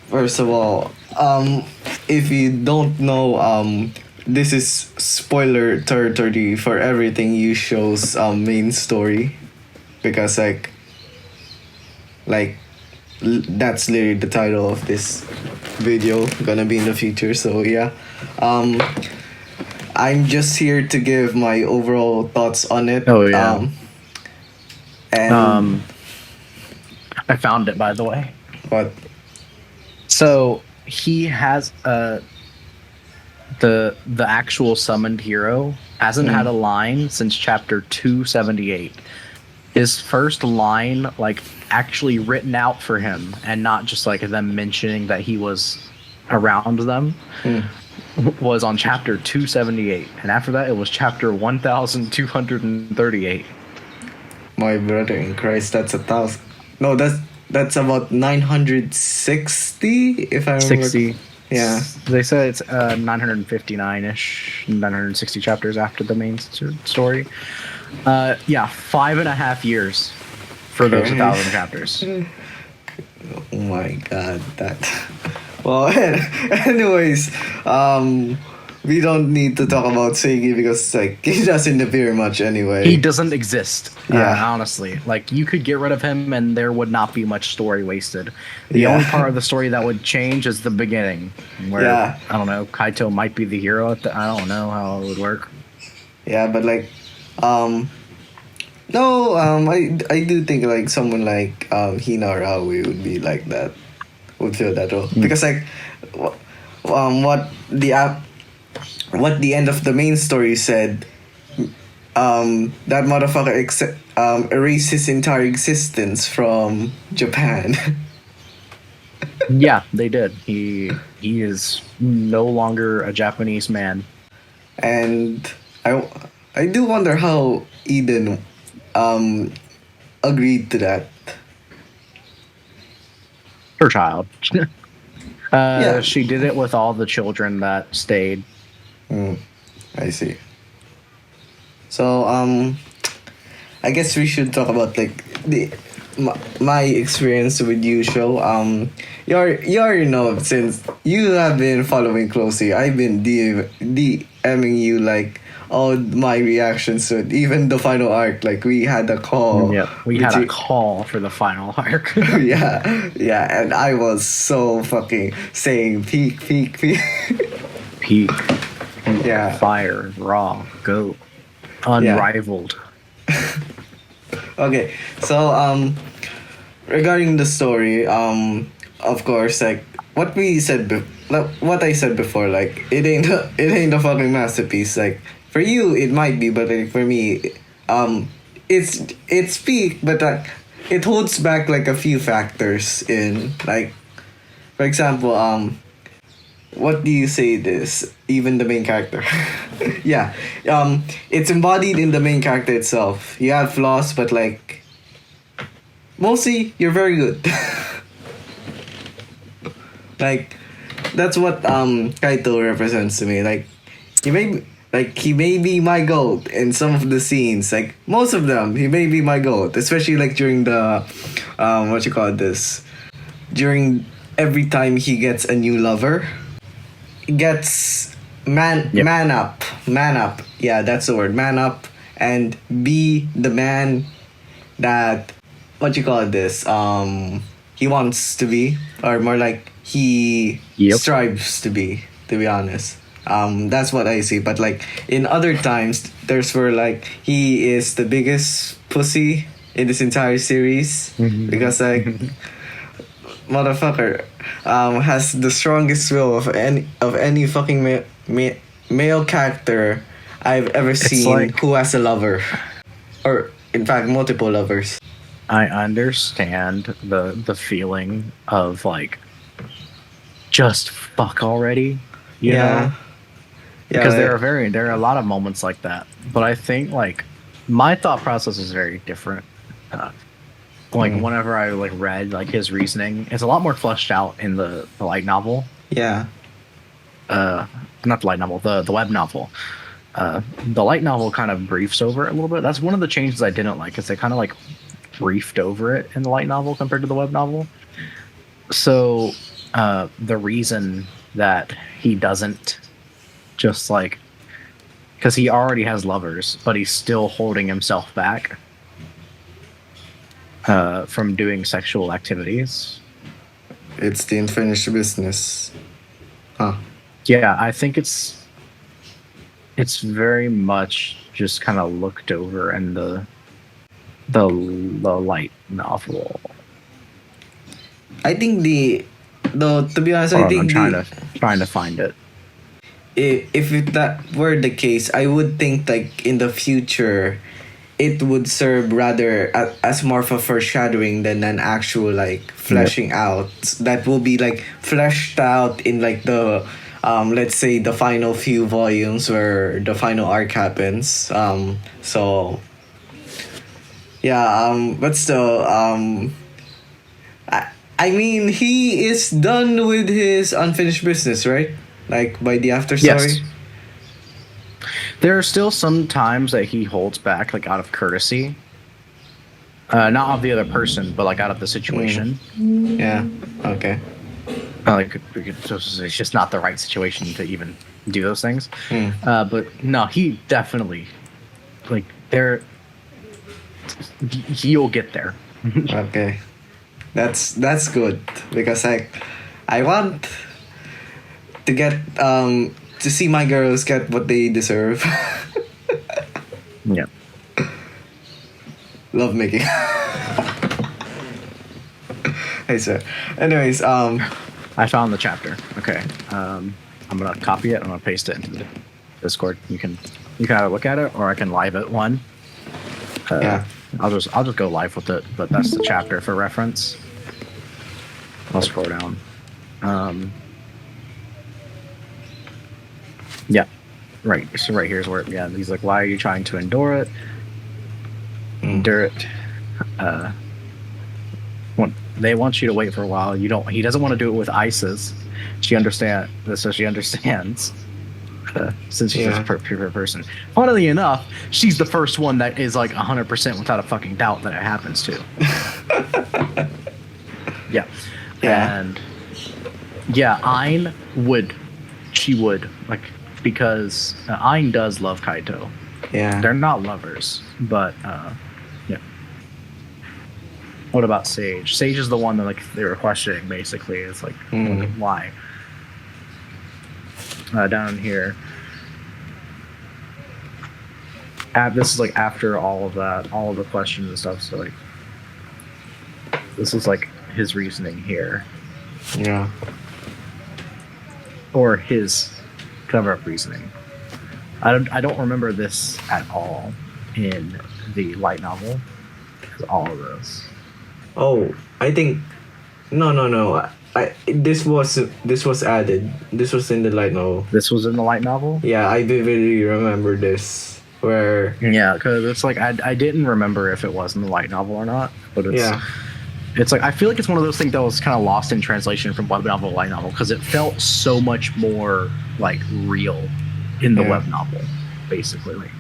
First of all, if you don't know, this is spoiler territory for everything YuuShou's main story, because that's literally the title of this video gonna be in the future. So yeah, I'm just here to give my overall thoughts on it. Oh yeah. And I found it, by the way. what? So he has the actual summoned hero hasn't had a line since chapter 278. His first line, like, actually written out for him, and not just like them mentioning that he was around them, was on chapter 278, and after that it was chapter 1238. My brother in Christ, that's 1,000. No, that's about 960, if I remember. 60. Yeah. They said it's 959-ish, 960 chapters after the main story. Yeah, 5.5 years for those 1,000 chapters. Oh my god, that. Well, anyways, we don't need to talk about Seigi because he doesn't appear much anyway. He doesn't exist. Yeah. Honestly, you could get rid of him and there would not be much story wasted. The only part of the story that would change is the beginning, where I don't know, Kaito might be the hero. I don't know how it would work. Yeah, but no, I do think someone like Hina or Aoi would be like that, would fill that role, because what the end of the main story said, that motherfucker erased his entire existence from Japan. Yeah, they did. He is no longer a Japanese man. And I do wonder how Eden agreed to that. Her child. She did it with all the children that stayed. I see. So I guess we should talk about my experience with YuuShou. You already know, since you have been following closely. I've been DMing you all my reactions to it, even the final arc. We had a call. Yeah, we had a call for the final arc. yeah, and I was so fucking saying peak. Peak. Yeah. Fire, raw, go. Unrivaled. Okay, so regarding the story, of course, what I said before, it ain't a fucking masterpiece. For you, it might be, but for me, it's peak, but it holds back a few factors in, for example, what do you say this? Even the main character. Yeah. It's embodied in the main character itself. You have flaws, but mostly you're very good. That's what Kaito represents to me. He may be my goat in some of the scenes. Most of them, he may be my goat. Especially during the during every time he gets a new lover. Gets man up. Yeah, that's the word. Man up and be the man that he wants to be, or more he strives to be. To be honest, that's what I see. But in other times, there's where he is the biggest pussy in this entire series, because motherfucker has the strongest will of any fucking male character I've ever seen who has a lover, or in fact multiple lovers. I understand the feeling of just fuck already, you know? Because there are a lot of moments like that. But I think my thought process is very different. Whenever I read his reasoning, it's a lot more fleshed out in the light novel. Yeah. Not the light novel, the web novel. The light novel kind of briefs over it a little bit. That's one of the changes I didn't like, is they kind of briefed over it in the light novel compared to the web novel. So the reason that he doesn't just like, because he already has lovers, but he's still holding himself back from doing sexual activities. It's the unfinished business. Huh. Yeah, I think it's very much just kind of looked over in the light novel. I think though to be honest, Hold I on, I'm think trying to find it. if that were the case, I would think like in the future, it would serve rather as more of a foreshadowing than an actual like fleshing out. That will be like fleshed out in like the let's say the final few volumes where the final arc happens. So yeah, but still, I mean, he is done with his unfinished business, right? Like by the after story. Yes. There are still some times that he holds back, like out of courtesy. Not of the other person, but like out of the situation. Yeah. Okay. Like it's just not the right situation to even do those things. Hmm. But no, he definitely like there. He'll get there. Okay. That's good because I want to get to see my girls get what they deserve. Yeah. Love making. Hey sir. Anyways, I found the chapter. Okay. I'm gonna copy it. I'm gonna paste it into the Discord. You can either look at it or I can live it one. yeah. I'll just go live with it, but that's the chapter for reference. I'll scroll down. Yeah, right. So right here's where he's like, "Why are you trying to endure it? Endure it." They want you to wait for a while. You don't. He doesn't want to do it with Isis. She understands. So she understands. Since she's a pure person. Funnily enough, she's the first one that is like 100% without a fucking doubt that it happens to. Yeah. And yeah, Ayn would, like, because Ayn does love Kaito. Yeah. They're not lovers, but yeah. What about Sage? Sage is the one that like they were questioning basically. It's like why? Down here. This is like after all of that, all of the questions and stuff. So like, this is like his reasoning here. Yeah. Or his cover-up reasoning. I don't remember this at all in the light novel. All of this. Oh, I think no. This was added. This was in the light novel. This was in the light novel? Yeah, I vividly remember this. Where yeah, because it's like I didn't remember if it was in the light novel or not, but it's like I feel like it's one of those things that was kind of lost in translation from web novel to light novel because it felt so much more like real in the web novel, basically. Like,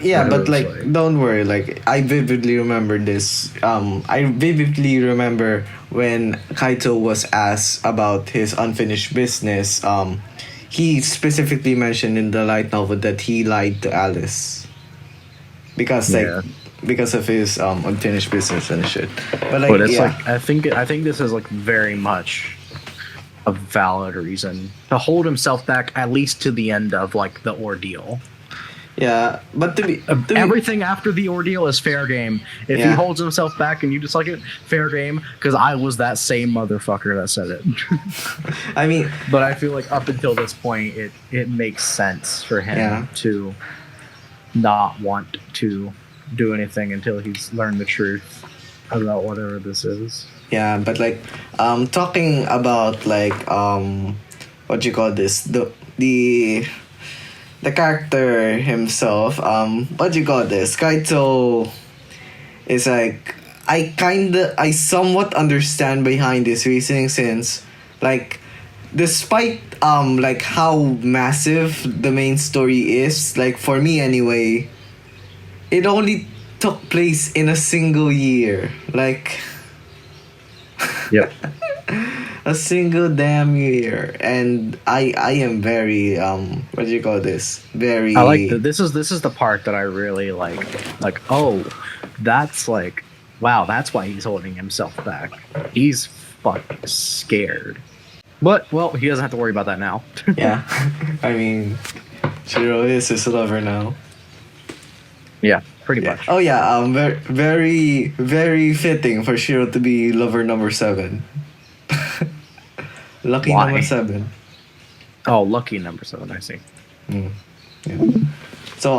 yeah, but like don't worry, like I vividly remember this. I vividly remember when Kaito was asked about his unfinished business. He specifically mentioned in the light novel that he lied to Alice because because of his unfinished business and shit. But like, it's like I think this is like very much a valid reason to hold himself back at least to the end of like the ordeal. Yeah, but everything after the ordeal is fair game. If he holds himself back and you just like it, fair game. Because I was that same motherfucker that said it. I mean, but I feel like up until this point, it makes sense for him to not want to do anything until he's learned the truth about whatever this is. Yeah, but like, talking about like what you call this, the character himself, what do you call this? Kaito is like, I somewhat understand behind his reasoning since, like, despite like how massive the main story is, like for me anyway, it only took place in a single year. Like, yep. A single damn year, and I am very what do you call this? Very I like this is the part that I really like. Like, oh, that's like, wow, that's why he's holding himself back. He's fucking scared. But well, he doesn't have to worry about that now. yeah. I mean, Shiro is his lover now. Yeah, pretty Yeah. much. Oh yeah. Very very fitting for Shiro to be lover number 7. Lucky Why? number 7. Oh, lucky number 7. I see. Mm. Yeah. So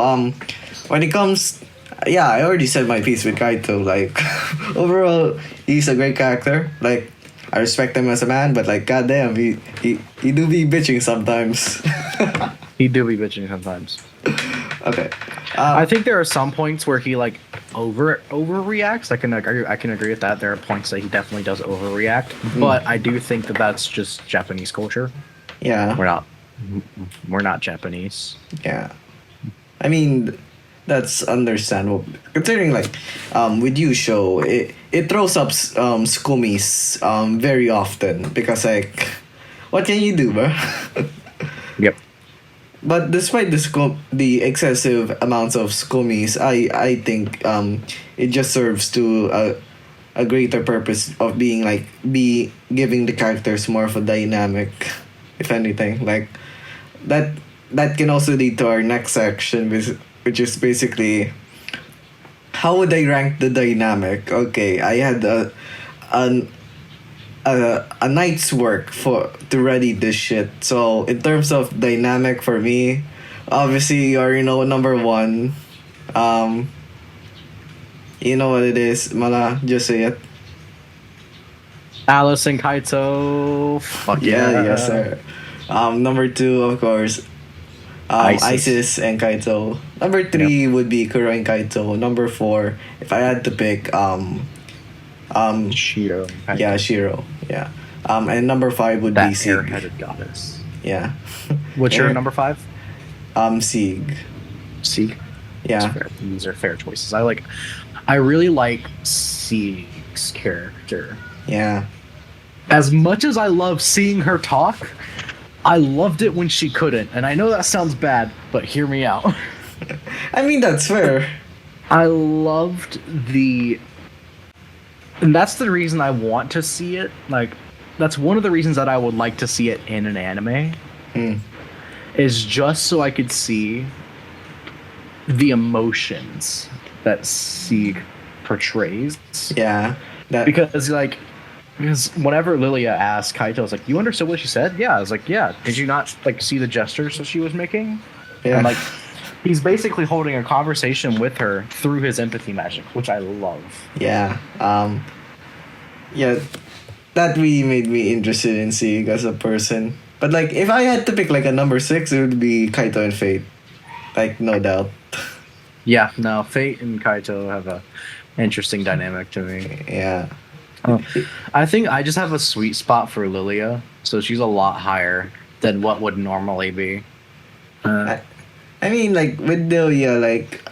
when it comes, yeah, I already said my piece with Kaito. Like overall, he's a great character. Like I respect him as a man, but like goddamn, he do be bitching sometimes. He do be bitching sometimes. Okay. I think there are some points where he like overreacts. I can agree with that. There are points that he definitely does overreact, but I do think that that's just Japanese culture. Yeah. We're not Japanese. Yeah. I mean, that's understandable. Considering like, with YuuShou, it throws up Skumis very often because like, what can you do, bro? Yep. But despite the excessive amounts of Skumis, I think it just serves to a greater purpose of being like giving the characters more of a dynamic, if anything. Like that can also lead to our next section, which is basically how would I rank the dynamic? Okay, I had a night's work to ready this shit. So in terms of dynamic for me, obviously you already know number 1. You know what it is, Mala, just say it. Alice and Kaito. Fuck Yeah, yes sir. Number 2, of course, Isis and Kaito. Number 3 would be Kuro and Kaito. Number 4, if I had to pick, Shiro. yeah, Shiro. Yeah. And number 5 would That be Sieg. air-headed goddess. Yeah. What's your Air- number 5? Sieg. Sieg. Yeah. These are fair choices. I really like Sieg's character. Yeah. As much as I love seeing her talk, I loved it when she couldn't. And I know that sounds bad, but hear me out. I mean, that's fair. I loved and that's the reason I want to see it. Like, that's one of the reasons that I would like to see it in an anime. Is just so I could see the emotions that Sieg portrays. Yeah. Because whenever Lilia asked Kaito, I was like, "You understood what she said?" Yeah, I was like, "Yeah." Did you not like see the gestures that she was making? Yeah. And like, he's basically holding a conversation with her through his empathy magic, which I love. Yeah. Yeah. That really made me interested in Sieg as a person. But like, if I had to pick like a number 6, it would be Kaito and Fate. Like, no doubt. Yeah, no, Fate and Kaito have a interesting dynamic to me. Yeah. I think I just have a sweet spot for Lilia, so she's a lot higher than what would normally be. I mean, like with Delia, like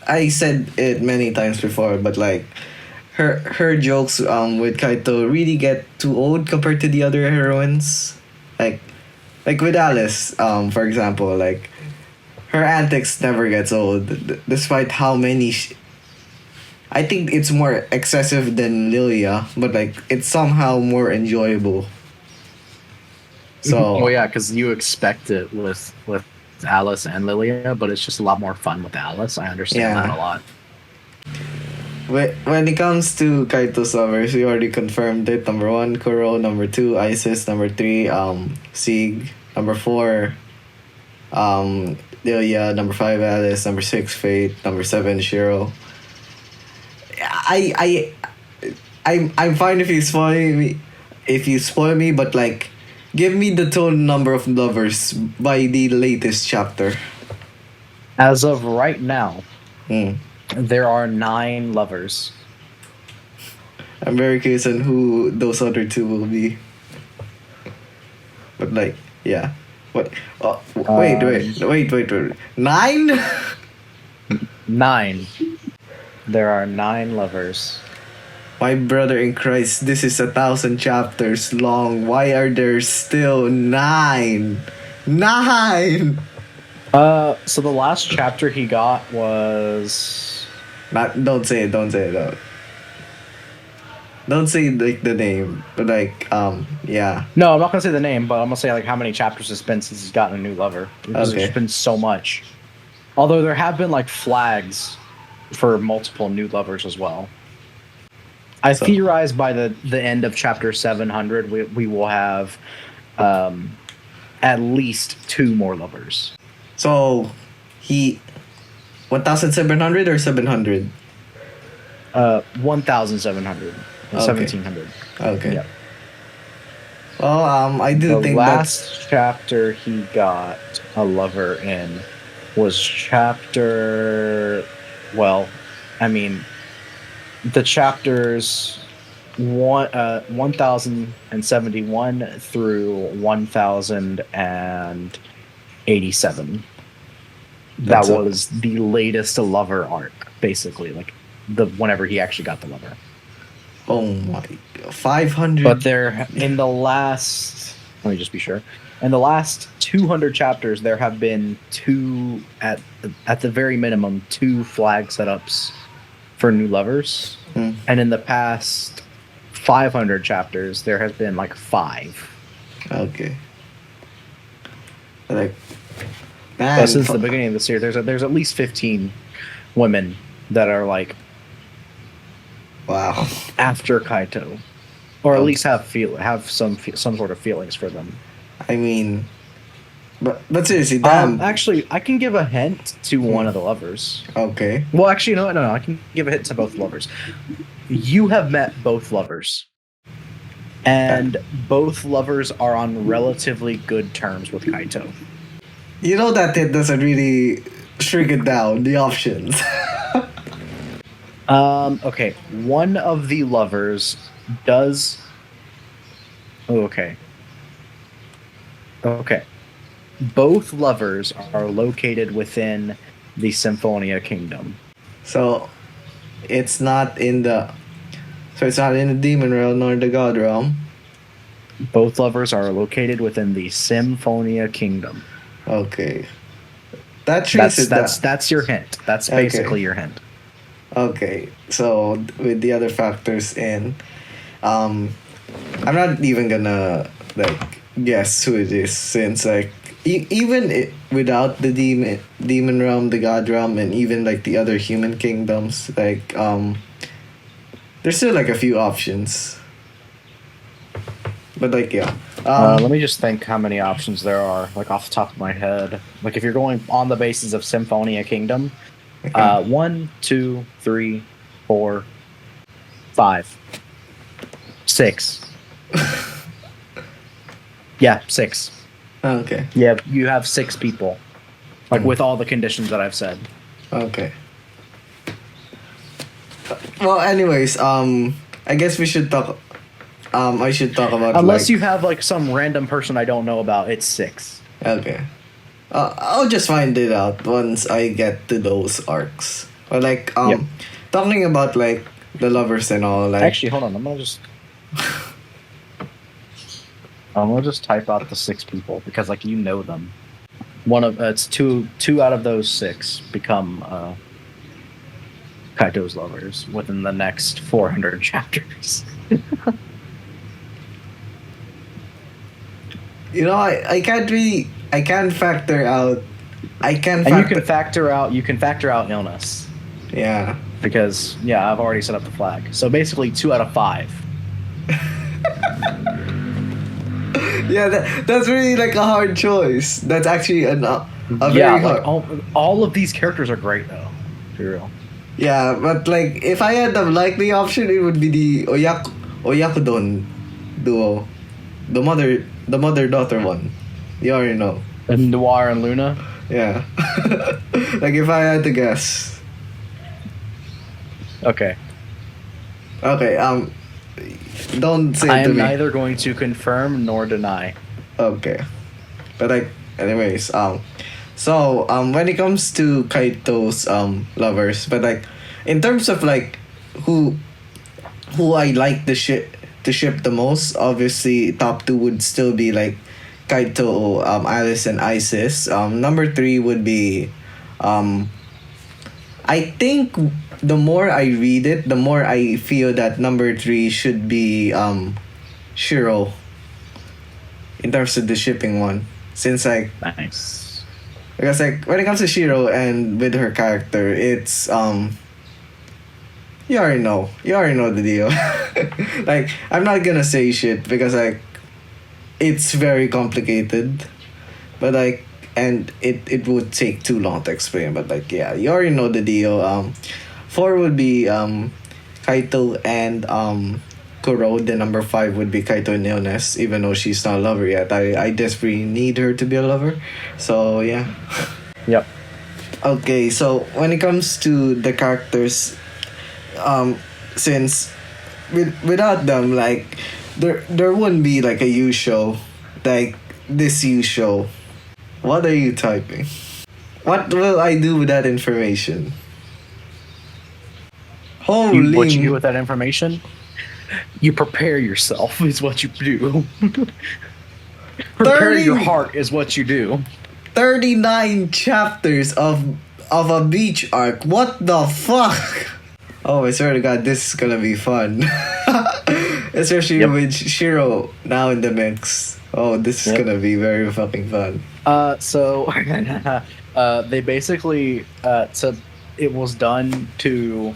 I said it many times before, but like her jokes with Kaito really get too old compared to the other heroines. Like with Alice, for example, like her antics never gets old, despite how many. I think it's more excessive than Lilia, but like it's somehow more enjoyable. So Well, yeah, because you expect it with Alice and Lilia, but it's just a lot more fun with Alice. I understand that a lot. when it comes to Kaito's lovers, we already confirmed it. Number 1, Kuro. Number 2, Isis. Number 3, Sieg. Number 4, Lilia. Number 5, Alice. Number 6, Fate. Number 7, Shiro. I'm fine if you spoil me, but like, give me the total number of lovers by the latest chapter. As of right now, there are 9 lovers. I'm very curious on who those other 2 will be. But like, yeah. What? Oh, wait. 9? 9. There are 9 lovers. My brother in Christ, this is 1,000 chapters long. Why are there still 9? 9! So the last chapter he got was Don't say it, don't say it. Don't say like the name, but like yeah. no, I'm not gonna say the name, but I'm gonna say like how many chapters it's been since he's gotten a new lover. Because Okay. there's been so much. Although there have been like flags for multiple new lovers as well. I So- theorize by the end of chapter 700, we will have at least 2 more lovers. So he 1,700 or 700? 1,700 and Okay. 1,700. Okay. Yeah. Well, I do The think last chapter he got a lover in was chapter. Well, I mean, the chapters 1,071 through 1,087. That's That a- was the latest lover arc, basically, like the whenever he actually got the lover. oh my 500. But there, in the last, let me just be sure. In the last 200 chapters, there have been 2 at the very minimum 2 flag setups for new lovers, and in the past 500 chapters, there has been like 5. Okay. Like, man, But since the beginning of this year, there's at least 15 women that are like wow. after Kaito, or at Okay. least have some sort of feelings for them. I mean, but seriously, damn. Actually, I can give a hint to one of the lovers. Okay. Well, actually, no, I can give a hint to both lovers. You have met both lovers, and both lovers are on relatively good terms with Kaito. You know that it doesn't really shrink it down the options. Okay, one of the lovers does. Oh, okay. Okay. Both lovers are located within the Symphonia Kingdom. So it's not in the demon realm nor the god realm. Both lovers are located within the Symphonia Kingdom. Okay. That shrinks it down. That's your hint. That's Okay. basically your hint. Okay, so with the other factors in, I'm not even gonna like guess who it is since like without the demon realm, the god realm, and even like the other human kingdoms, like there's still like a few options. But like yeah, Let me just think how many options there are, like off the top of my head. Like if you're going on the basis of Symphonia Kingdom, 1, 2, 3, 4, 5, 6. Yeah, 6. okay, Yeah, you have 6 people, like with all the conditions that I've said. okay. Well, anyways, I guess we should talk. I should talk about Unless like, you have like some random person I don't know about, it's 6. Okay. I'll just find it out once I get to those arcs. Or like Yep. talking about like the lovers and all like Actually, hold on. I'm gonna just type out the 6 people because like you know them. One of it's two out of those 6 become Kaito's lovers within the next 400 chapters. you know I can't factor out And you can factor out illness yeah. because yeah, I've already set up the flag. So basically 2 out of 5. Yeah, that's really like a hard choice. That's actually a very Yeah, hard. like all of these characters are great though. To be real. Yeah, but like if I had the likely option, it would be the Oyakudon duo, the mother daughter one. You already know. And Noir and Luna. Yeah, like if I had to guess. Okay. Okay. Don't say I it to am me. neither going to confirm nor deny. Okay, but like anyways, so when it comes to Kaito's lovers, but like in terms of like who who I like to ship the most. Obviously, top two would still be like Kaito, Alice, and Isis. Number three would be, I think the more I read it, the more I feel that number three should be Shiro in terms of the shipping one. Since like Nice. because like when it comes to Shiro and with her character, it's you already know. You already know the deal. Like I'm not gonna say shit because like it's very complicated. But like and it would take too long to explain, but like yeah, you already know the deal. Four would be Kaito and Kuro. The number five would be Kaito and Illness, even though she's not a lover yet. I desperately need her to be a lover. So yeah. Yep. Okay, so when it comes to the characters, since without them, like there wouldn't be like a YuuShou, like this YuuShou. What are you typing? What will I do with that information? Holy! What you do with that information? You prepare yourself is what you do. Prepare your heart is what you do. 39 chapters of a beach arc. What the fuck? Oh, I swear to God, this is gonna be fun. Especially with Shiro now in the mix. Oh, this is gonna be very fucking fun. So they basically so it was done to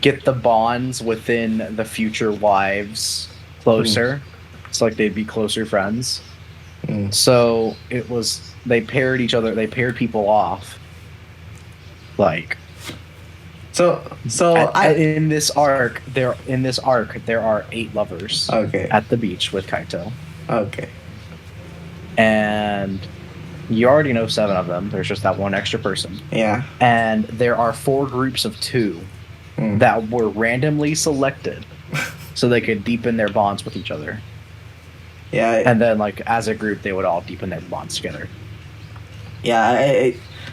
get the bonds within the future wives closer. It's like they'd be closer friends. So they paired each other. They paired people off. Like, in this arc, there are 8 lovers. Okay. At the beach with Kaito. Okay. And you already know 7 of them. There's just that one extra person. Yeah. And there are 4 groups of 2 that were randomly selected so they could deepen their bonds with each other. Yeah. And then, like, as a group, they would all deepen their bonds together. Yeah,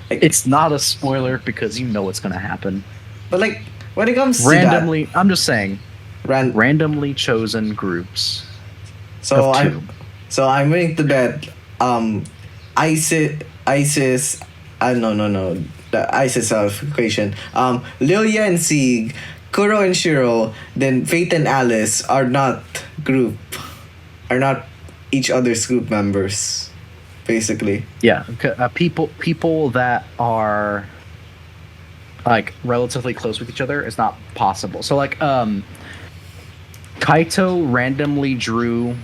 it's not a spoiler because you know what's going to happen. But, like, when it comes randomly, to that, I'm just saying, randomly chosen groups of 2. So I'm willing to bet, ISIS, no, the ISIS equation, Lilia and Sieg, Kuro and Shiro, then Fate and Alice are not each other's group members, basically. Yeah, people that are like relatively close with each other is not possible. So like Kaito randomly drew,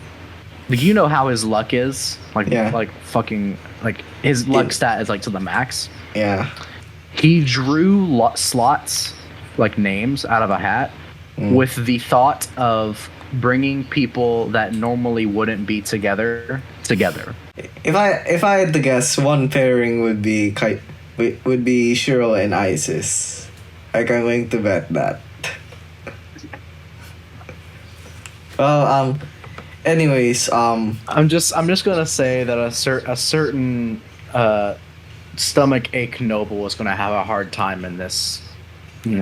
like, you know how his luck is, like fucking like his luck stat is like to the max. Yeah. He drew slots, like names out of a hat with the thought of bringing people that normally wouldn't be together. If I had to guess, one pairing would be Shiro and Isis. Like, I'm going to bet that. Well, anyways, I'm just gonna say that a certain stomach ache noble is gonna have a hard time in this. You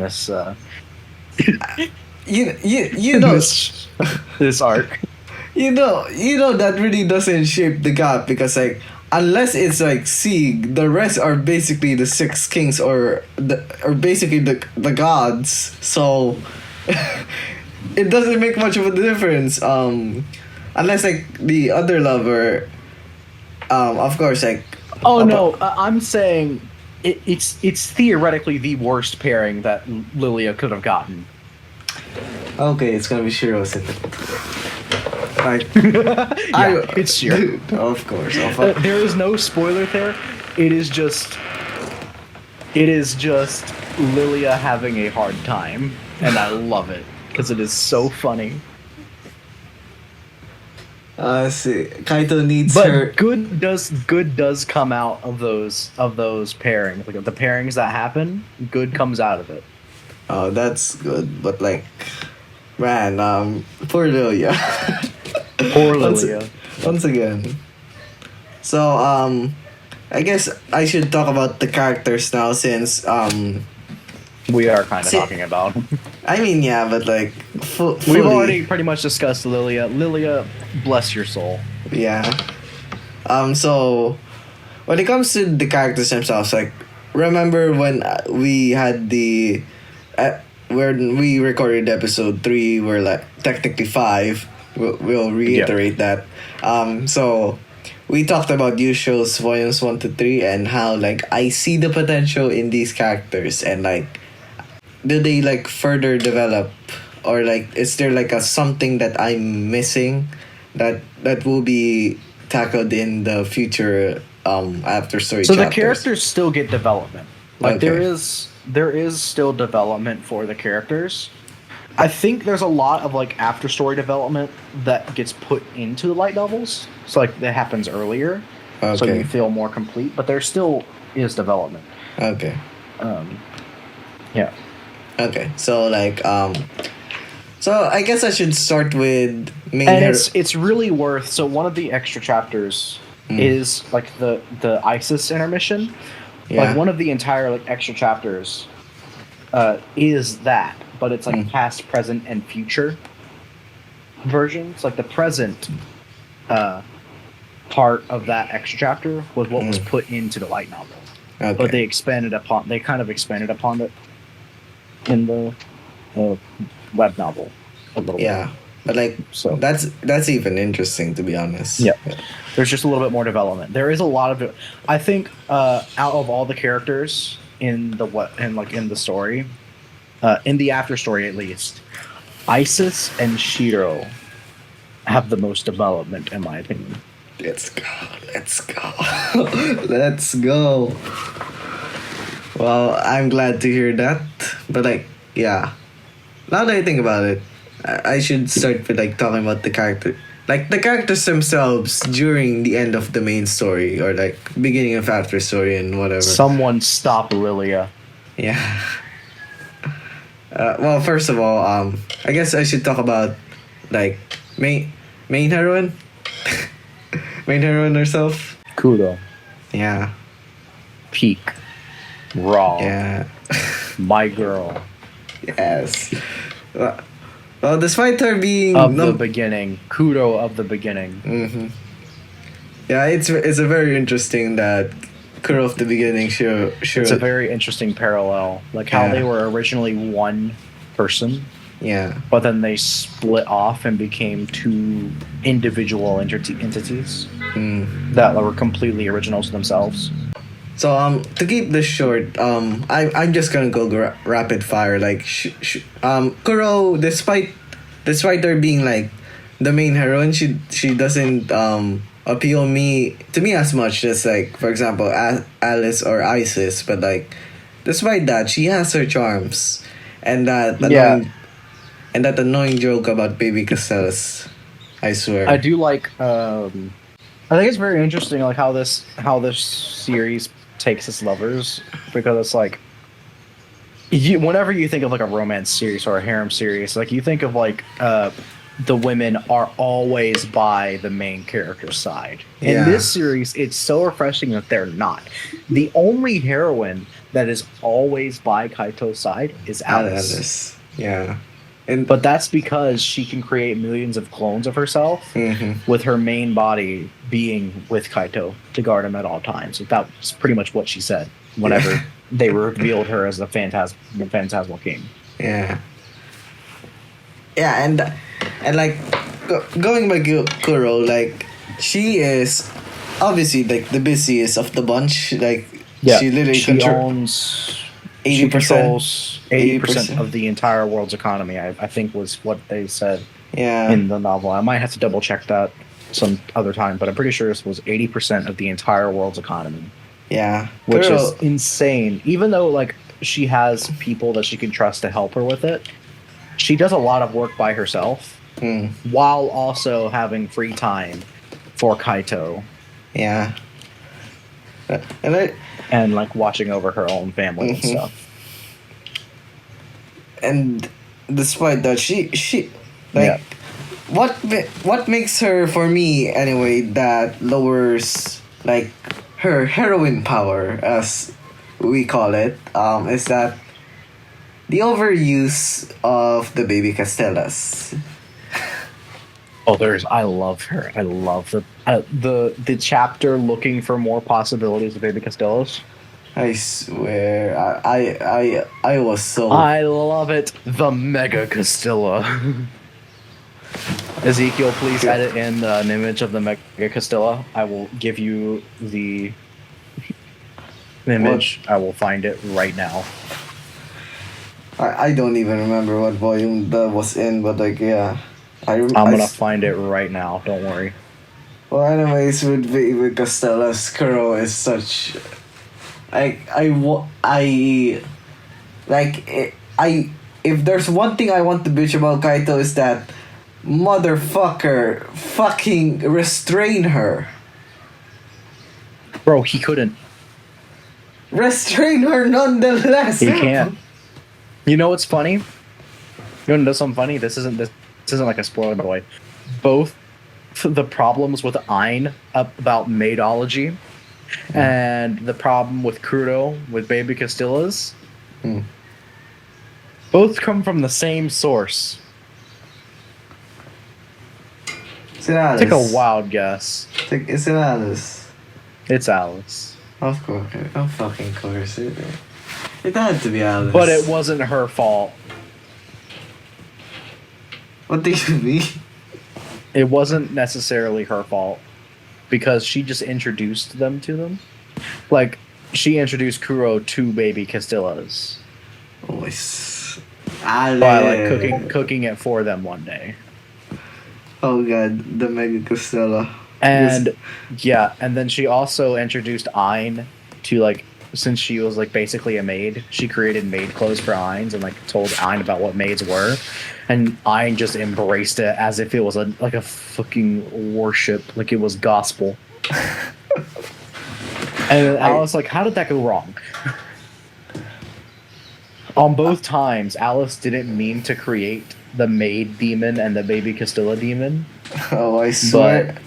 know this arc. You know that really doesn't shape the gap because like unless it's like Sieg, the rest are basically the 6 kings or basically the gods. So it doesn't make much of a difference. Unless like the other lover, of course, like. Oh no! I'm saying it's theoretically the worst pairing that Lilia could have gotten. Okay, it's gonna be Shiro. Like, it's Shiro. Of course. There is no spoiler there. It is just Lilia having a hard time, and I love it because it is so funny. See, Kaito needs but her. Good does come out of those pairings. Like the pairings that happen, good comes out of it. Oh, that's good. But like, man, poor Lilia. Poor Lilia. Once again. So I guess I should talk about the characters now since we are kind of talking about. I mean, yeah, but like fully, We've already pretty much discussed Lilia. Lilia, bless your soul. yeah. So when it comes to the characters themselves, like remember when we had the when we recorded episode 3, we're like technically 5. We'll reiterate that. So we talked about YuuShou's volumes 1 to 3 and how like I see the potential in these characters, and like do they like further develop, or like is there like a something that I'm missing that will be tackled in the future after story So chapters? the characters still get development. Like Okay. there is still development for the characters. I think there's a lot of like after story development that gets put into the light novels. So like that happens earlier. So Okay. you feel more complete, but there still is development. Okay. Yeah. Okay. So like so I guess I should start with main And hero. it's really worth. So one of the extra chapters is like the ISIS intermission. Yeah. Like one of the entire like extra chapters is that, but it's like past, present, and future versions. Like the present part of that extra chapter was what was put into the light novel, Okay. but they kind of expanded upon it in the web novel a little Yeah. But like So- that's even interesting, to be honest. Yeah. There's just a little bit more development. There is a lot of it. I think out of all the characters in the story, in the after story at least, Isis and Shiro have the most development, in my opinion. Let's go. Let's go. Let's go. Well, I'm glad to hear that. But like, yeah. Now that I think about it, I should start with like talking about the character, like the characters themselves during the end of the main story, or like beginning of after story and whatever. Someone stop Lilia. Yeah. Well, first of all, I guess I should talk about like main heroine, main heroine herself. Kudo. Yeah. Peak. Raw. Yeah. My girl. Yes. Well, despite her being Of the beginning. Kudo of the beginning. Mm-hmm. Yeah, it's a very interesting that Kuro of the beginning sure. It's a very interesting parallel. Like how Yeah. they were originally one person, Yeah. but then they split off and became two individual entities that were completely original to themselves. So to keep this short, I'm just gonna go rapid fire. Like Kuro, despite her being like the main heroine, she doesn't appeal to me as much as like, for example, Alice or Isis. But like despite that, she has her charms, and that annoying joke about baby Castellas. I swear. I do like. I think it's very interesting, like how this series takes its lovers, because it's like whenever you think of like a romance series or a harem series, like you think of like the women are always by the main character's side. Yeah. In this series, it's so refreshing that they're not. The only heroine that is always by Kaito's side is Alice. Yeah. But that's because she can create millions of clones of herself with her main body being with Kaito to guard him at all times. That's pretty much what she said whenever they revealed her as the Phantasmal King. Yeah. Yeah, and like going by Kuro, like she is obviously like the busiest of the bunch. Like she literally owns 80%. 80% of the entire world's economy. I think was what they said Yeah. in the novel. I might have to double check that some other time, but I'm pretty sure this was 80% of the entire world's economy. Yeah. Which Kuro, is insane. Even though like she has people that she can trust to help her with it, she does a lot of work by herself while also having free time for Kaito Yeah. and like watching over her own family and stuff. And despite that, she like what makes her, for me anyway, that lowers like her heroine power, as we call it, is that the overuse of the baby Castellas. Oh, I love her. I love the chapter looking for more possibilities of Baby Costellos. I swear, I was so. I love it. The Mega Castilla. Ezekiel, please edit in an image of the Mega Castilla. I will give you the image. What? I will find it right now. I don't even remember what volume that was in, but like, yeah. I'm gonna find it right now. Don't worry. Well, anyways, with Castella's Kuro is such. If there's one thing I want to bitch about Kaito is that motherfucker fucking restrain her. Bro, he couldn't. Restrain her nonetheless. He can't. You know what's funny? You wanna know something funny? This isn't like a spoiler, by the way. Both the problems with Ein about maidology and the problem with Kuro with Baby Castillas both come from the same source. Is it Alice? Take a wild guess. Is it Alice? It's Alice. Of course. Of fucking course. It had to be Alice. But it wasn't her fault. What do you mean? It wasn't necessarily her fault. Because she just introduced them to them. Like, she introduced Kuro to Baby Castillas. Oh, by like cooking it for them one day. Oh god, the Mega Castella. And yeah, and then she also introduced Ein to like, since she was like basically a maid, she created maid clothes for Eins and like told Ein about what maids were, and Ein just embraced it as if it was a fucking worship, like it was gospel. And I was like, how did that go wrong? On both times, Alice didn't mean to create the maid demon and the Baby Castilla demon. Oh, I swear.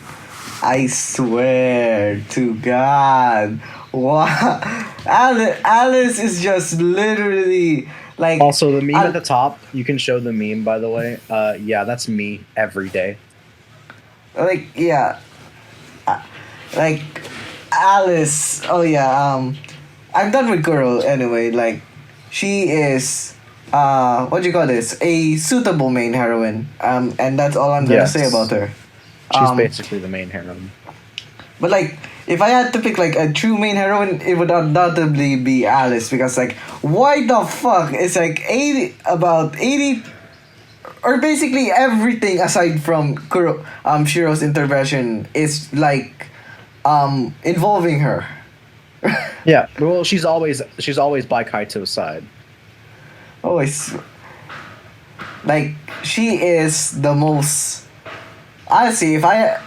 I swear to God. Wow. Alice is just literally like... Also, the meme at the top, you can show the meme, by the way. Yeah, that's me every day. Like, yeah. Like, Alice... Oh, yeah, I'm done with Kuro anyway. Like, she is... what do you call this? A suitable main heroine. And that's all I'm gonna say about her. She's basically the main heroine. But like, if I had to pick like a true main heroine, it would undoubtedly be Alice, because like, why the fuck is like 80 or basically everything aside from Shiro's intervention is like involving her. Yeah, well, she's always by Kaito's side. Always. Like, she is the most... Honestly, if I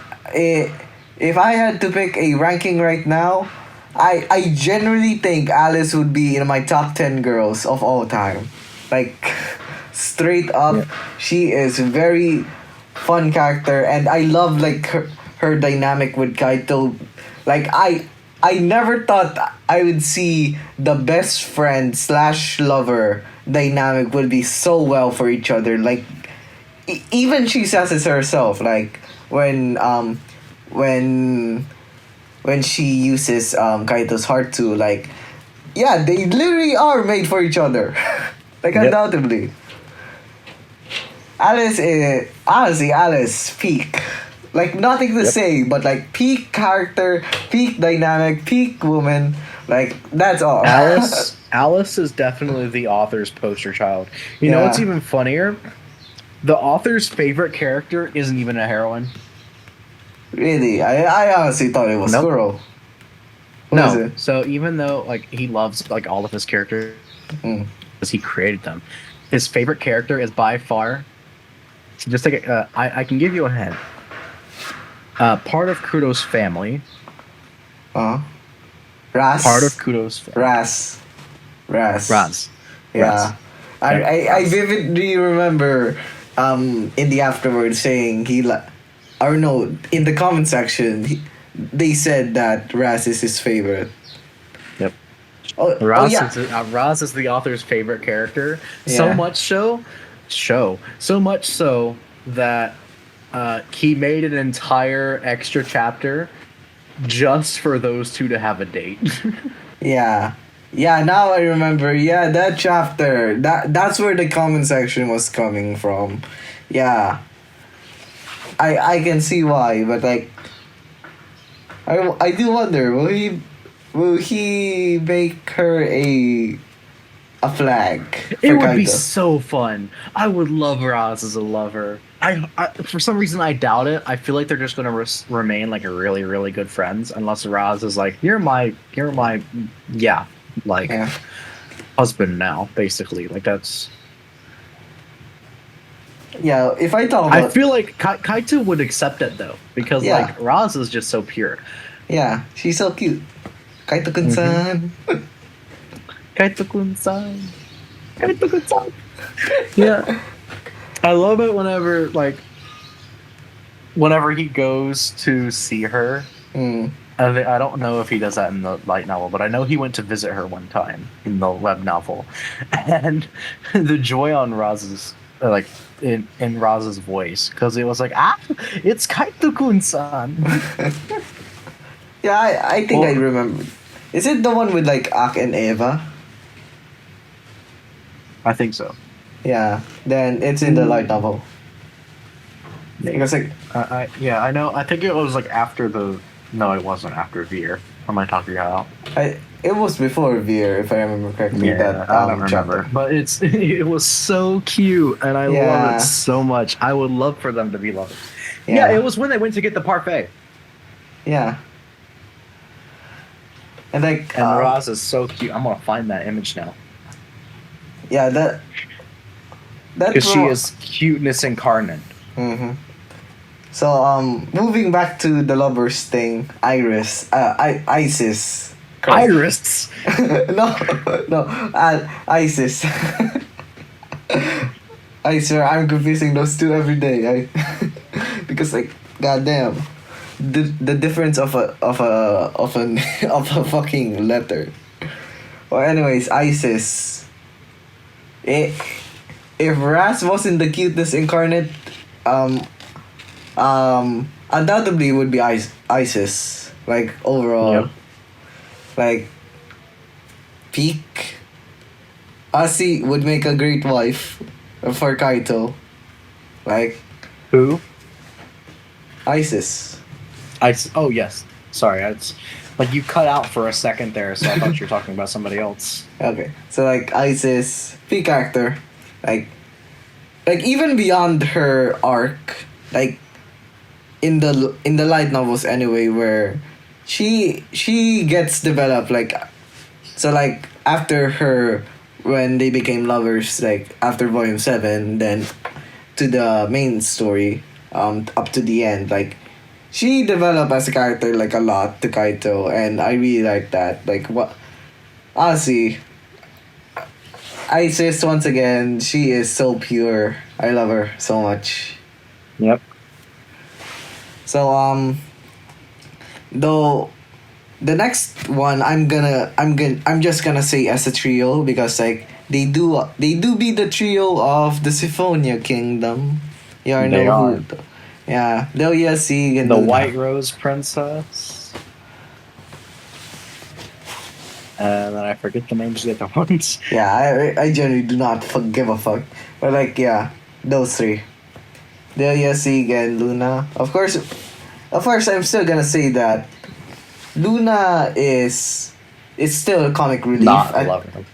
had to pick a ranking right now, I generally think Alice would be in my top 10 girls of all time. Like, straight up, she is a very fun character, and I love like her dynamic with Kaito. Like, I never thought I would see the best friend / lover dynamic would be so well for each other. Like, even she says it herself, like when she uses Kaito's heart to, like, yeah, they literally are made for each other. Like, undoubtedly. Alice is honestly Alice peak. Like, nothing to say, but like peak character, peak dynamic, peak woman. Like, that's all. Alice is definitely the author's poster child. You know what's even funnier? The author's favorite character isn't even a heroine. Really? I honestly thought it was Kuro. No. So even though like he loves like all of his characters because he created them, his favorite character is by far. So just like I can give you a hint. Part of Kuro's family. Ras. Part of Kuro's family. Ras. Yeah. I vividly remember in the afterward saying in the comment section they said that Ras is his favorite. Yep. Oh yeah, Raz is the author's favorite character. So yeah, much so much so that he made an entire extra chapter just for those two to have a date. yeah, yeah. Now I remember. Yeah, that chapter. That's where the comment section was coming from. Yeah, I can see why, but like, I do wonder, will he make her a flag It for would be Kaito? so fun. I would love Raz as a lover. I for some reason I doubt it. I feel like they're just gonna remain like a really really good friends unless Raz is like you're my yeah like Yeah, husband now basically like that's. yeah. If I talk I about, feel like Kaito would accept it though because yeah, like Raz is just so pure. yeah, she's so cute. Mm-hmm. Kaito-kun-san. Kaito-kun-san, Kaito-kun-san. Yeah, I love it whenever he goes to see her. Mm. I don't know if he does that in the light novel, but I know he went to visit her one time in the web novel, and the joy on Raz's like in Raz's voice because it was like it's Kaito-kun-san. Yeah, I think I Well, remember. Is it the one with like Ak and Eva? I think so. Yeah. Then it's in the light novel. Because like, Yeah, I know. I think it was like after the. No, it wasn't after Veer. Am I talking out? it was before Veer, if I remember correctly. Yeah, That I don't remember, chapter. but it was so cute, and I love Yeah. it so much. I would love for them to be lovers. Yeah. Yeah, it was when they went to get the parfait, Yeah. And like, and Raz is so cute. I'm gonna find that image now yeah, that because she is cuteness incarnate. Mm-hmm. So moving back to the lovers thing, Isis. Correct. Iris. No, no, ISIS. I swear I'm confusing those two every day. Because like, goddamn, the difference of a of a fucking letter. Well, anyways, ISIS. If Ras wasn't the cuteness incarnate, undoubtedly it would be ISIS. Like overall, Yep. like peak. Asi would make a great wife for Kaito. Like Who? ISIS. Oh yes. Sorry, it's like you cut out for a second there, so I thought you were talking about somebody else. Okay, so like ISIS, peak actor, like even beyond her arc, like in the light novels anyway, where she gets developed like, so like after her when they became lovers, like after volume 7, then to the main story, up to the end, like she developed as a character like a lot to Kaito, and I really like that. Like what, honestly, Isis once again, she is so pure. I love her so much. Yep. So though the next one I'm just gonna say as a trio because like they do be the trio of the Symphonia Kingdom. You already They know are. who. Yeah, Delia Sig and The Luna. White Rose Princess. And then I forget the names of the other ones. Yeah, I generally do not give a fuck. But like yeah, those three. Delia Sig and Luna. Of course I'm still gonna say that Luna is still a comic relief. Not a lover,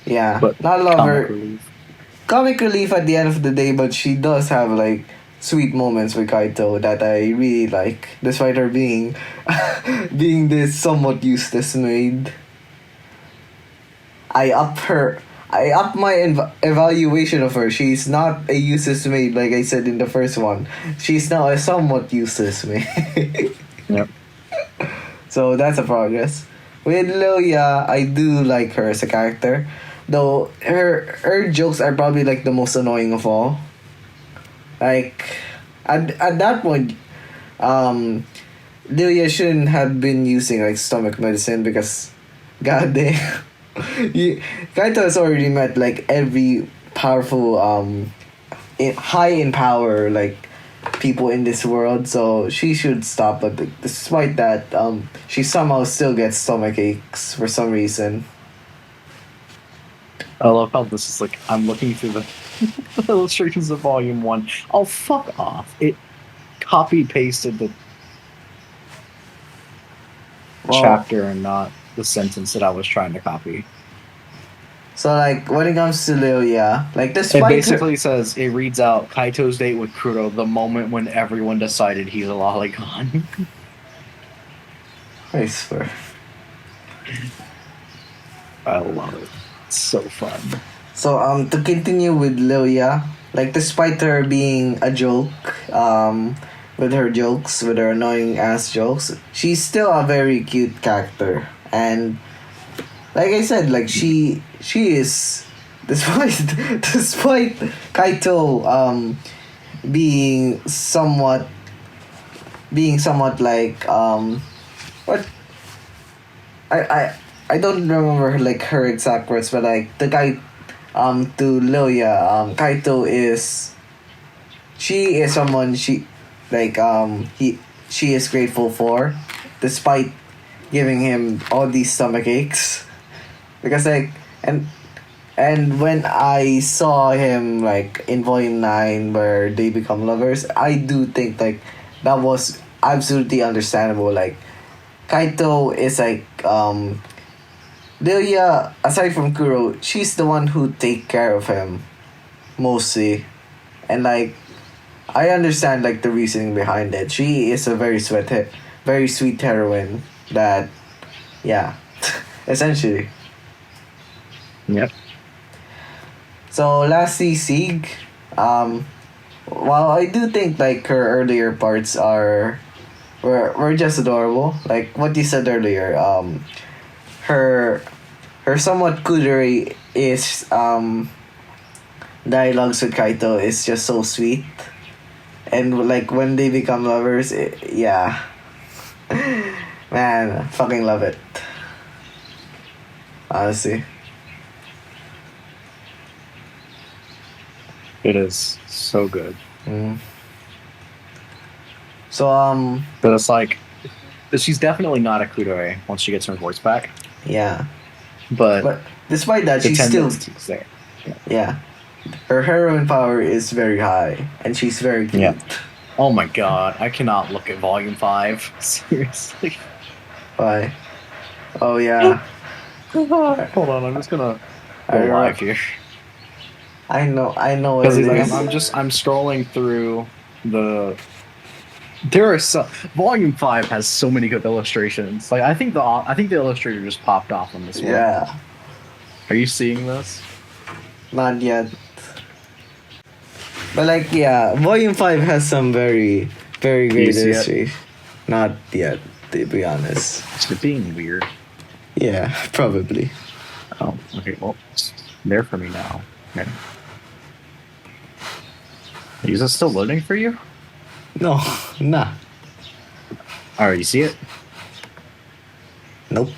Yeah, but not a comic lover. relief. Comic relief at the end of the day, but she does have like sweet moments with Kaito that I really like, despite her being being this somewhat useless maid. I up my evaluation of her. She's not a useless maid like I said in the first one. She's now a somewhat useless maid. Yep. So that's a progress. With Lilia, I do like her as a character. Though her jokes are probably like the most annoying of all. Like at that point, Lilia shouldn't have been using like stomach medicine because goddamn Kaito has already met like every powerful, high in power like people in this world, so she should stop. But despite that, she somehow still gets stomach aches for some reason. I love how this is like, I'm looking through the illustrations of volume 1. Oh, fuck off. It copy pasted the Well, chapter and not the sentence that I was trying to copy. so like when it comes to Lilia, like It despite basically says, it reads out Kaito's date with Kuro, the moment when everyone decided he's a lolicon. I swear. I love it. It's so fun. So to continue with Lilia, like despite her being a joke, with her jokes, with her annoying ass jokes, she's still a very cute character. And like I said, like she is despite Kaito being somewhat like what I don't remember like her exact words, but like the guy to Lilia, Kaito is she is someone she is grateful for, despite giving him all these stomach aches, because like and when I saw him like in volume 9 where they become lovers, I do think like that was absolutely understandable. Like Kaito is like Lilia, aside from Kuro, she's the one who take care of him mostly, and like I understand like the reasoning behind it. She is a very sweet heroine that, yeah, essentially. Yep. So lastly, Sieg. While I do think like her earlier parts were just adorable. Like what you said earlier. Her somewhat kuduri is dialogues with Kaito is just so sweet, and like when they become lovers, yeah, man, fucking love it. Honestly. It is so good. Mm. So But it's like, she's definitely not a kudore once she gets her voice back. yeah, But but despite that, the she's still tendency's there. yeah. Her heroine power is very high, and she's very cute. Yeah. Oh my god, I cannot look at volume 5. Seriously. Why? Oh yeah. Hold on, I'm just gonna I go remember- live here. I know what Because it like, is. I'm scrolling through the. There are so volume 5 has so many good illustrations. Like I think the illustrator just popped off on this one. Yeah, Are you seeing this? not yet. But like yeah, volume 5 has some very very Do you great see it? history. Not yet, to be honest. It's being weird. Yeah, probably. Oh, okay. Well, it's there for me now. Okay. Is it still loading for you? No, nah, Alright, you see it? nope.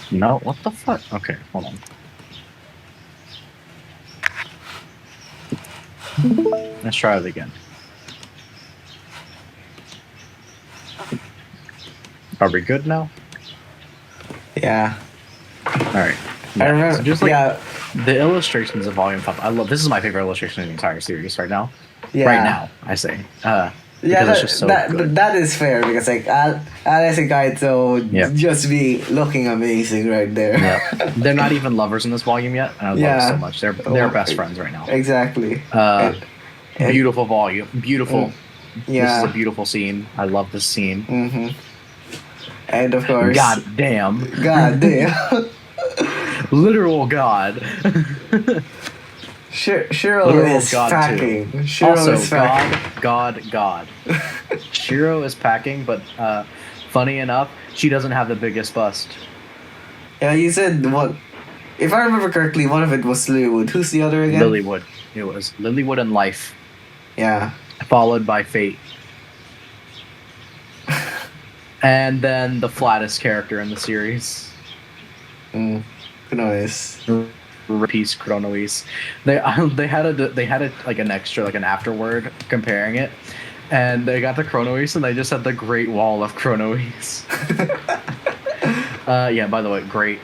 No. What the fuck? Okay, hold on. Let's try it again. Are we good now? Yeah, Alright. I remember. So just like yeah, the illustrations of Volume 5, I love. This is my favorite illustration in the entire series right now. yeah. Right now, I say. Yeah, Because it's just so good. that is fair because like Alice and Kaito Yeah. just be looking amazing right there. Yeah, they're not even lovers in this volume yet, and I love it Yeah. so much. They're best friends right now. Exactly. Uh, And- beautiful volume, beautiful. This is yeah. a beautiful scene. I love this scene. Mm-hmm. And of course, God damn, God damn. literal god. Shiro Literal is god packing. too. Shiro Also, is packing. God. Shiro is packing, but funny enough, she doesn't have the biggest bust. Yeah, you said what? If I remember correctly, one of it was Lilywood. Who's the other again? Lilywood. It was Lilywood and Life, Yeah. followed by Fate. And then the flattest character in the series. Mm. Nice. Repeats Chronoise. They had like an extra, like an afterword comparing it, and they got the Chronoise and they just had the Great Wall of Chronoise. Yeah. By the way, great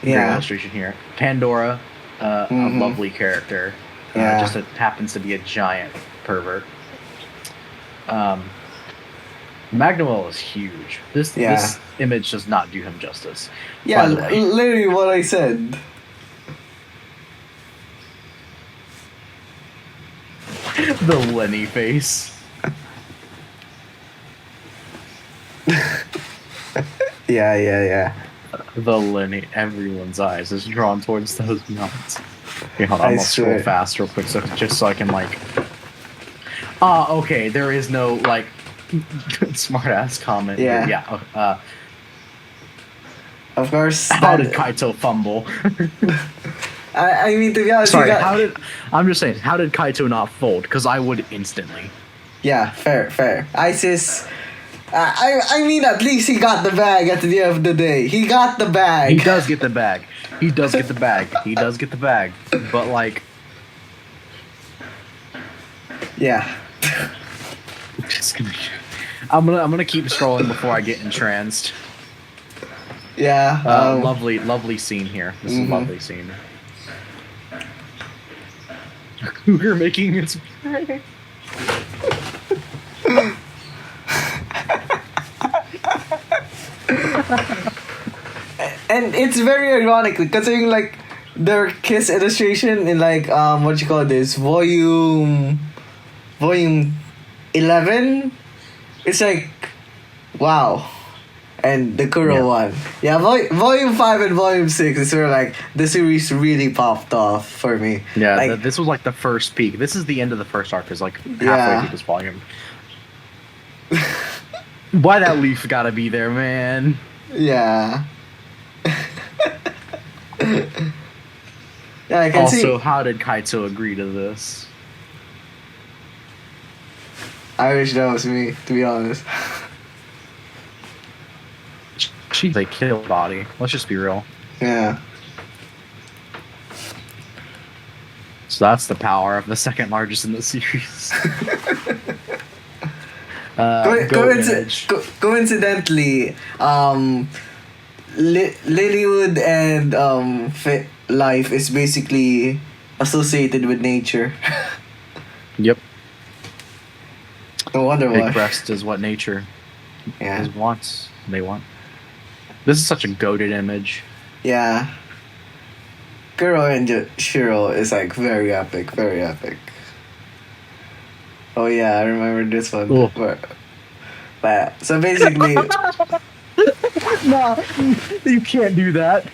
illustration here. Pandora, a lovely character. Yeah. Just happens to be a giant pervert. Magnuel is huge. This image does not do him justice. Yeah, by the way. literally what I said. The Lenny face. Yeah. The Lenny, everyone's eyes is drawn towards those mountains. Okay, hold on, I I'll scroll swear. fast real quick, just so I can like. Okay, there is no like smart ass comment. Yeah. Yeah. Of course. How did Kaito fumble? I mean, to be honest, Sorry, I'm just saying, how did Kaito not fold? Because I would instantly. Yeah, fair. Isis. I mean, at least he got the bag at the end of the day. He got the bag. He does get the bag. He does get the bag. But like, yeah. I'm gonna keep scrolling before I get entranced. Yeah. Lovely scene here. This is a lovely scene. Cougar making its prey. And it's very ironic considering like their kiss illustration in like what you call this volume 11. It's like wow. And the Kuro one. Yeah, volume 5 and volume 6 is where like the series really popped off for me. Yeah, like, this was like the first peak. This is the end of the first arc. Is like halfway Yeah. through this volume. Why that leaf gotta be there, man? yeah. Yeah, I can see. Also, how did Kaito agree to this? I wish that was me, to be honest. She's a kill body. Let's just be real. Yeah. So that's the power of the second largest in the series. Coincidentally, Lilywood and life is basically associated with nature. Yep. No wonder Big why. breast is what nature Yeah. wants. They want. This is such a goated image. Yeah. Kuro and Shiro is like very epic, very epic. Oh yeah, I remember this one. Ooh. But so basically, No, you can't do that.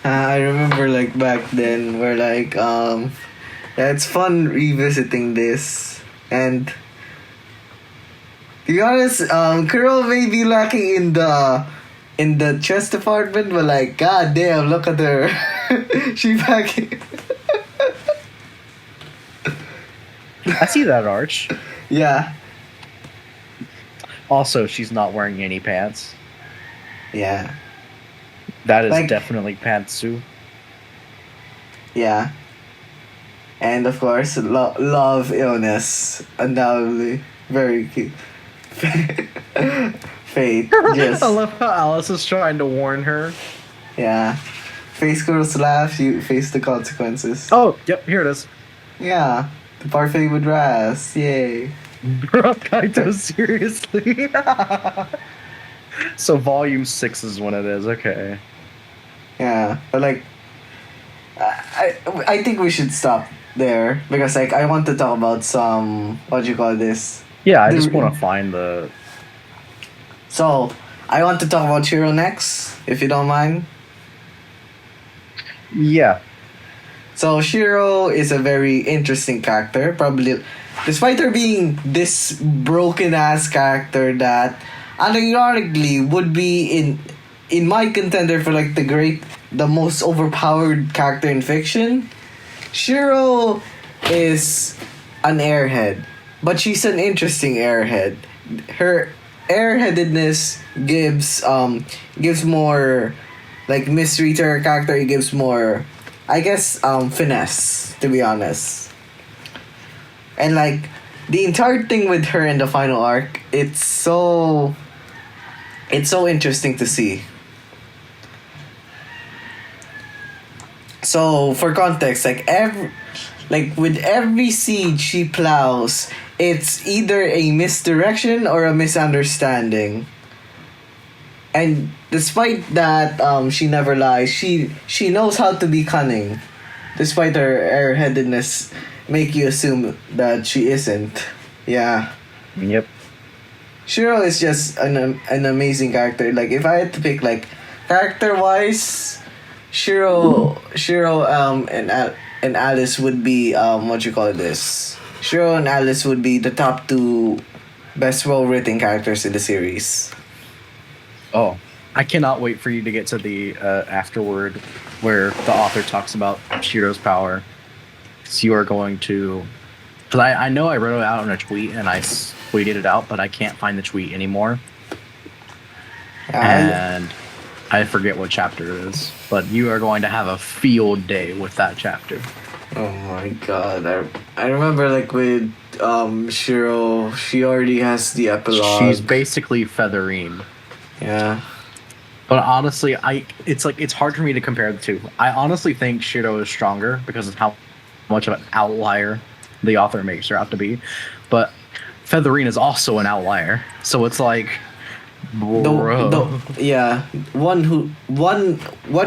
I remember like back then where like yeah, it's fun revisiting this. And to be honest, Kuro may be lacking in the chest department, but like god damn, look at her. She packing. I see that arch. Yeah. Also, she's not wearing any pants. Yeah. That is Like- definitely pantsu. Yeah. And of course, love illness. Undoubtedly. Very cute. Fate. Just. I love how Alice is trying to warn her. Yeah. Face girls laugh, you face the consequences. Oh, yep, here it is. Yeah. The parfait with Raz. Yay. Bro, Kaito, seriously? So volume 6 is when it is, okay. Yeah. But like, I think we should stop there because like I want to talk about some, what do you call this? Yeah, I just want to find the... So, I want to talk about Shiro next, if you don't mind. Yeah. So Shiro is a very interesting character, probably despite her being this broken ass character that unironically would be in my contender for like the most overpowered character in fiction. Shiro is an airhead, but she's an interesting airhead. airheadedness gives more like mystery to her character. It gives more, I guess, finesse, to be honest. And like the entire thing with her in the final arc, it's so interesting to see. So for context, like with every seed she plows, it's either a misdirection or a misunderstanding. And despite that, she never lies. She knows how to be cunning, despite her airheadedness. Make you assume that she isn't. Yeah, Yep. Shiro is just an amazing character. Like if I had to pick like character wise, Shiro and Alice would be what you call this. Shiro and Alice would be the top two best well written characters in the series. Oh, I cannot wait for you to get to the afterward where the author talks about Shiro's power. So you are going to... Because I know I wrote it out in a tweet and I tweeted it out, but I can't find the tweet anymore. And I forget what chapter it is. But you are going to have a field day with that chapter. Oh my god. I remember like with Shiro, she already has the epilogue. She's basically Featherine. Yeah. But honestly, it's hard for me to compare the two. I honestly think Shiro is stronger because of how much of an outlier the author makes her out to be. But Featherine is also an outlier. So it's like, bro. Yeah. One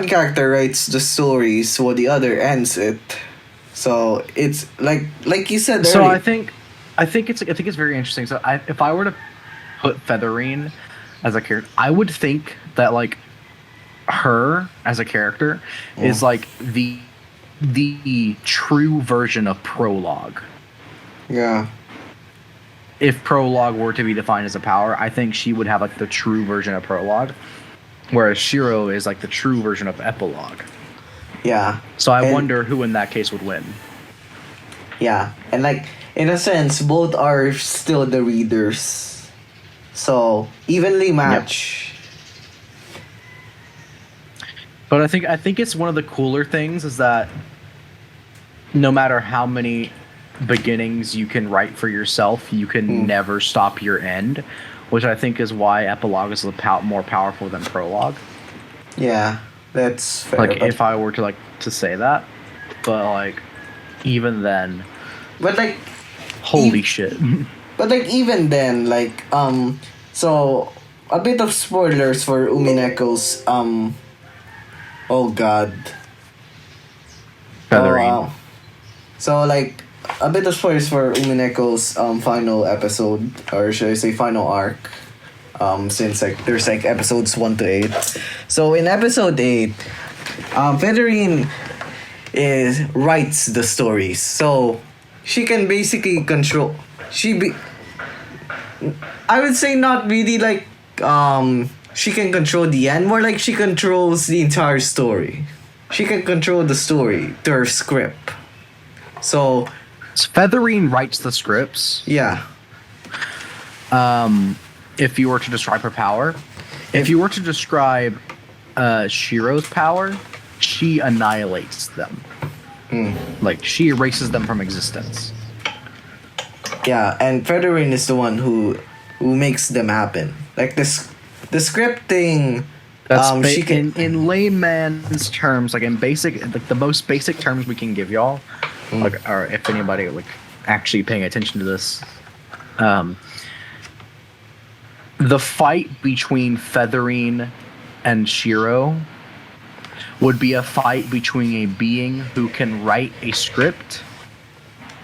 character writes the stories while the other ends it. So it's like you said earlier. So I think it's very interesting. So if I were to put Featherine as a character, I would think that like her as a character is like the true version of Prologue. Yeah. If Prologue were to be defined as a power, I think she would have like the true version of Prologue, whereas Shiro is like the true version of Epilogue. Yeah. So I wonder who in that case would win. Yeah. And like in a sense, both are still the readers. So evenly match. Yep. But I think it's one of the cooler things is that no matter how many beginnings you can write for yourself, you can never stop your end, which I think is why Epilogue is more powerful than Prologue. Yeah, that's fair. Like if I were to say that, but like even then, but like holy shit. But like even then, like so a bit of spoilers for Umineko's oh god. Featherine. Oh, wow. So like a bit of spoilers for Umineko's final episode, or should I say final arc. Since like there's like episodes 1 to 8. So in episode 8, Featherine writes the stories. So she can basically control I would say not really like she can control the end, more like she controls the entire story. She can control the story to her script. So Featherine writes the scripts. yeah. If you were to describe her power, if you were to describe Shiro's power, she annihilates them. Like she erases them from existence. Yeah, and Featherine is the one who makes them happen. Like this, the scripting. That's she can in layman's terms, like in basic, like the most basic terms we can give y'all, like, or if anybody like actually paying attention to this, the fight between Featherine and Shiro would be a fight between a being who can write a script,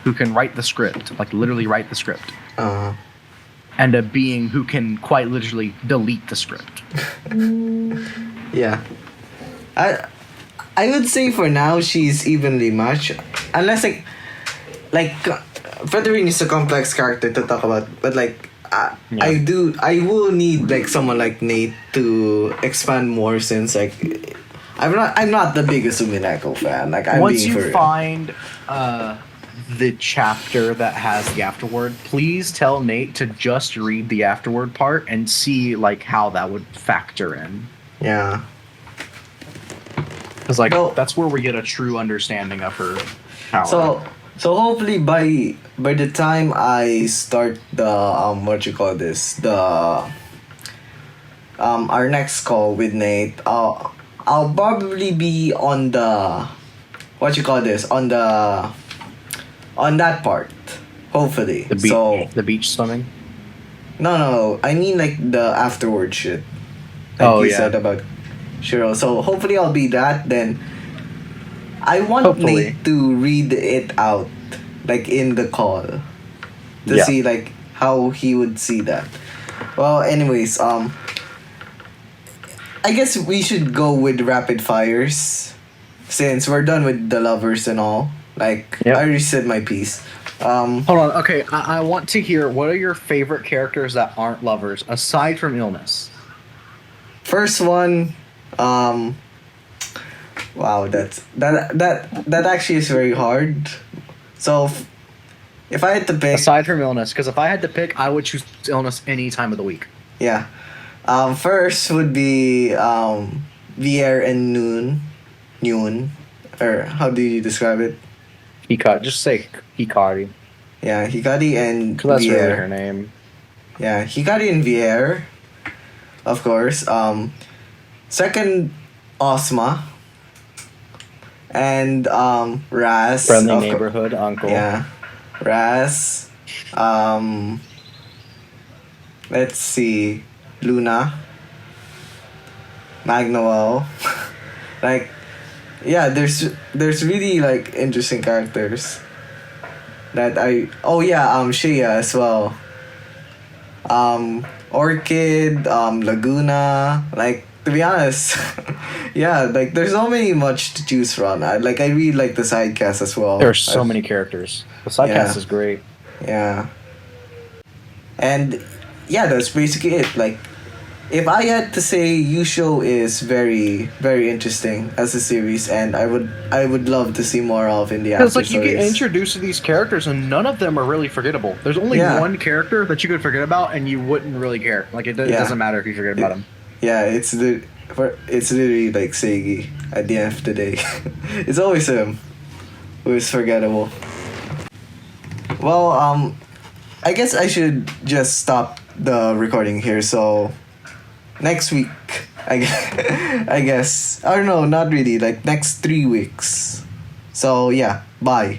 who can write the script, like literally write the script, and a being who can quite literally delete the script. Yeah, I would say for now she's evenly matched, unless like Featherine is a complex character to talk about, but like I will need like someone like Nate to expand more, since like I'm not the biggest Umineko fan. Like I'm once being you for real. find the chapter that has the afterword, please tell Nate to just read the afterword part and see like how that would factor in. Yeah. Because like Well- that's where we get a true understanding of her power. So hopefully by the time I start the what you call this, the our next call with Nate, I'll probably be on the what you call this, on that part. Hopefully. the beach swimming. No, I mean like the afterward shit. Like Oh, you yeah. said about Shiro. So hopefully I'll be that then. I want Hopefully. Nate to read it out, like in the call, to Yeah. see like how he would see that. Well, anyways, I guess we should go with rapid fires, since we're done with the lovers and all. Like Yep. I already said my piece. Hold on. Okay, I want to hear what are your favorite characters that aren't lovers aside from illness. First one, wow, that actually is very hard. So, if I had to pick, Aside from illness, because if I had to pick, I would choose illness any time of the week. yeah, first would be Vier and Noon, or how do you describe it? Just say Hikari, Yeah, Hikari and because that's really her Vier. name. Yeah, Hikari and Vier, of course. Second, Osma. And Raz. Friendly of neighborhood uncle. Yeah. Raz. Let's see. Luna. Magnoel. Like, yeah, there's really like interesting characters that Shea as well. Orchid, Laguna, like to be honest, yeah, like there's so many much to choose from. I really like the side cast as well. There are so many characters. The sidecast is great. Yeah. And yeah, that's basically it. Like, if I had to say, YuuShou is very, very interesting as a series, and I would love to see more of in the after Because like you get stories. introduced to these characters and none of them are really forgettable. There's only Yeah. one character that you could forget about and you wouldn't really care. Like it Yeah. doesn't matter if you forget about him. Yeah, it's literally like Seigi at the end of the day. It's always him who is forgettable. Well, I guess I should just stop the recording here. So next week, I guess I don't know, not really. Like next 3 weeks. So yeah, bye.